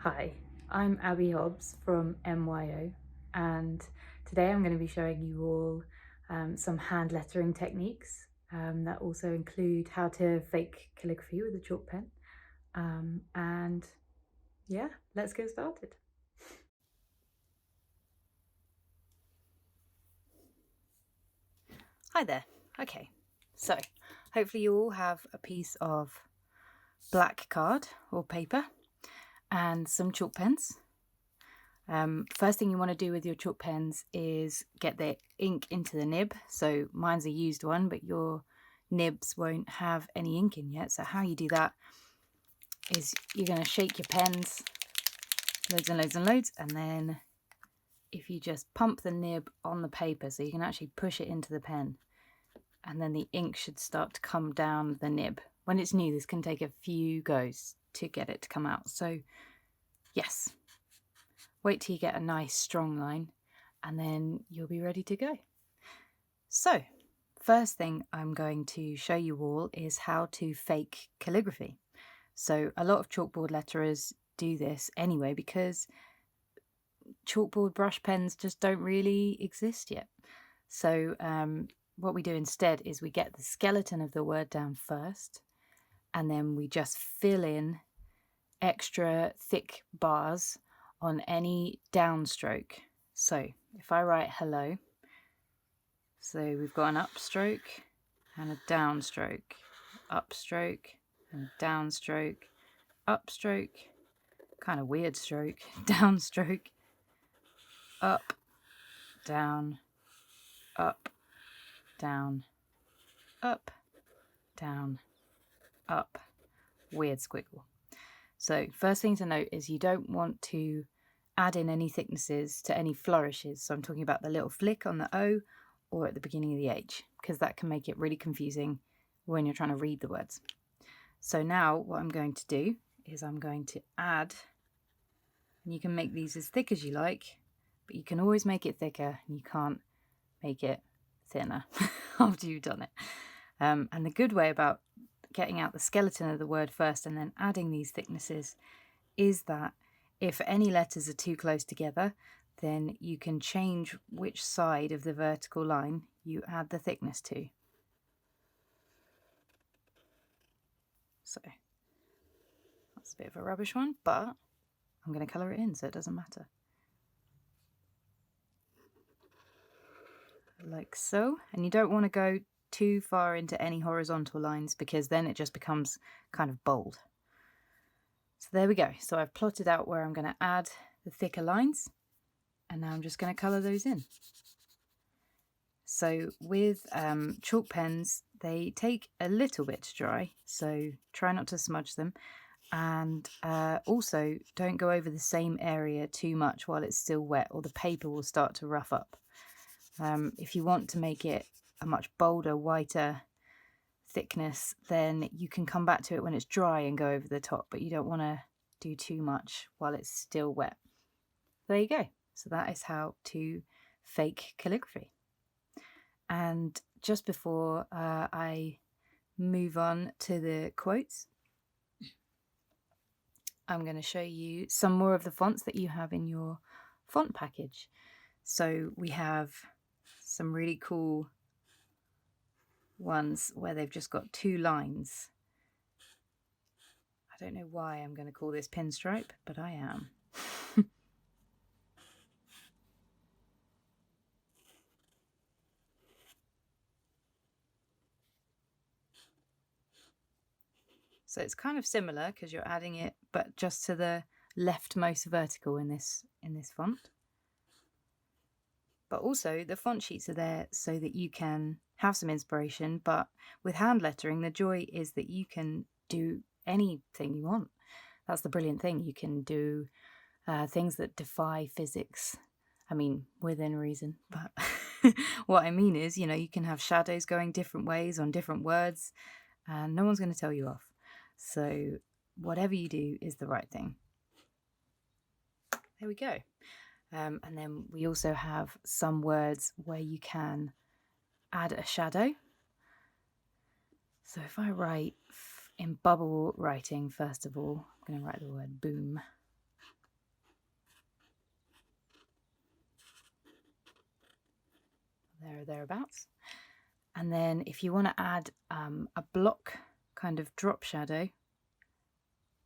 Hi, I'm Abby Hobbs from MYO, and today I'm going to be showing you all some hand lettering techniques that also include how to fake calligraphy with a chalk pen. And yeah, let's get started. Hi there. Okay, so hopefully you all have a piece of black card or paper and some chalk pens. First thing you want to do with your chalk pens is get the ink into the nib. So mine's a used one, but your nibs won't have any ink in yet. So how you do that is you're going to shake your pens loads and loads and loads, and then if you just pump the nib on the paper so you can actually push it into the pen, and then the ink should start to come down the nib. When it's new, this can take a few goes to get it to come out. So yes, wait till you get a nice strong line and then you'll be ready to go. So first thing I'm going to show you all is how to fake calligraphy. So a lot of chalkboard letterers do this anyway because chalkboard brush pens just don't really exist yet. So what we do instead is we get the skeleton of the word down first, and then we just fill in extra thick bars on any downstroke. So if I write hello, so we've got an upstroke and a downstroke, upstroke and downstroke, upstroke, kind of weird stroke, downstroke, up, down, up, down, up, down, up, weird squiggle. So first thing to note is you don't want to add in any thicknesses to any flourishes. So I'm talking about the little flick on the O or at the beginning of the H, because that can make it really confusing when you're trying to read the words. So now what I'm going to do is I'm going to add, and you can make these as thick as you like, but you can always make it thicker and you can't make it thinner after you've done it. And the good way about getting out the skeleton of the word first and then adding these thicknesses is that if any letters are too close together, then you can change which side of the vertical line you add the thickness to. So that's a bit of a rubbish one, but I'm going to colour it in so it doesn't matter. Like so. And you don't want to go too far into any horizontal lines because then it just becomes kind of bold. So there we go. So I've plotted out where I'm going to add the thicker lines, and now I'm just going to colour those in. So with chalk pens, they take a little bit to dry, so try not to smudge them, and also don't go over the same area too much while it's still wet, or the paper will start to rough up. If you want to make it a much bolder, whiter thickness, then you can come back to it when it's dry and go over the top, but you don't want to do too much while it's still wet. There you go. So that is how to fake calligraphy. And just before I move on to the quotes, I'm going to show you some more of the fonts that you have in your font package. So we have some really cool ones where they've just got two lines. I don't know why I'm going to call this pinstripe, but I am. So it's kind of similar because you're adding it, but just to the leftmost vertical in this font. But also the font sheets are there so that you can have some inspiration. But with hand lettering, the joy is that you can do anything you want. That's the brilliant thing. You can do things that defy physics. I mean, within reason, but what I mean is, you can have shadows going different ways on different words, and no one's going to tell you off. So whatever you do is the right thing. There we go. And then we also have some words where you can add a shadow. So if I write in bubble writing, first of all, I'm going to write the word boom. there or thereabouts. And then if you want to add a block kind of drop shadow,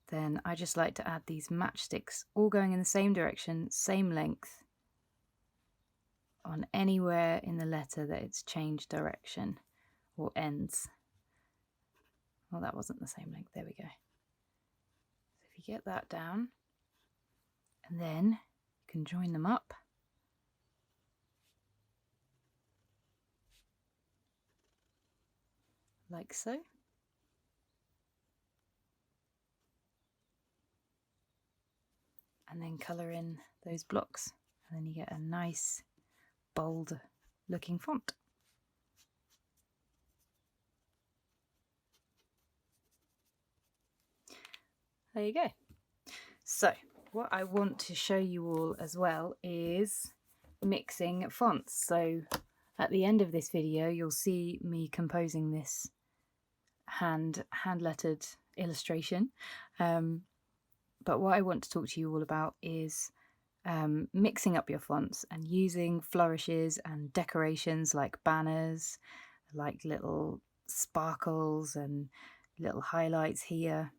then I just like to add these matchsticks all going in the same direction, same length, on anywhere in the letter that it's changed direction or ends. Well, that wasn't the same length. There we go. So if you get that down, and then you can join them up. Like so. And then colour in those blocks, and then you get a nice bold looking font. There you go. So what I want to show you all as well is mixing fonts. So at the end of this video you'll see me composing this hand lettered illustration, but what I want to talk to you all about is mixing up your fonts and using flourishes and decorations like banners, like little sparkles and little highlights here.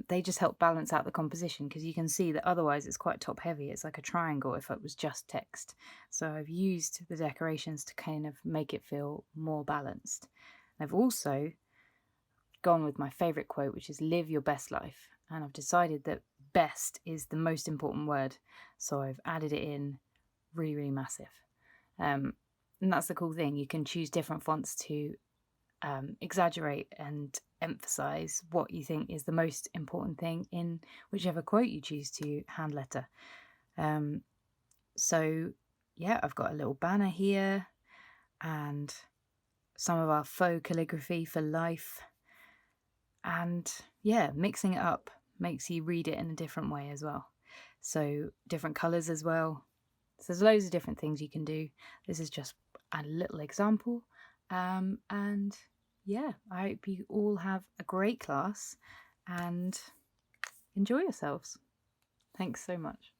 They just help balance out the composition, because you can see that otherwise it's quite top heavy. It's like a triangle if it was just text. So I've used the decorations to kind of make it feel more balanced. I've also gone with my favourite quote, which is "live your best life," and I've decided that best is the most important word, so I've added it in really massive. And that's the cool thing, you can choose different fonts to exaggerate and emphasize what you think is the most important thing in whichever quote you choose to hand letter. So yeah, I've got a little banner here and some of our faux calligraphy for life, and yeah, mixing it up makes you read it in a different way as well. So different colours as well. So there's loads of different things you can do. This is just a little example. And yeah, I hope you all have a great class and enjoy yourselves. Thanks so much.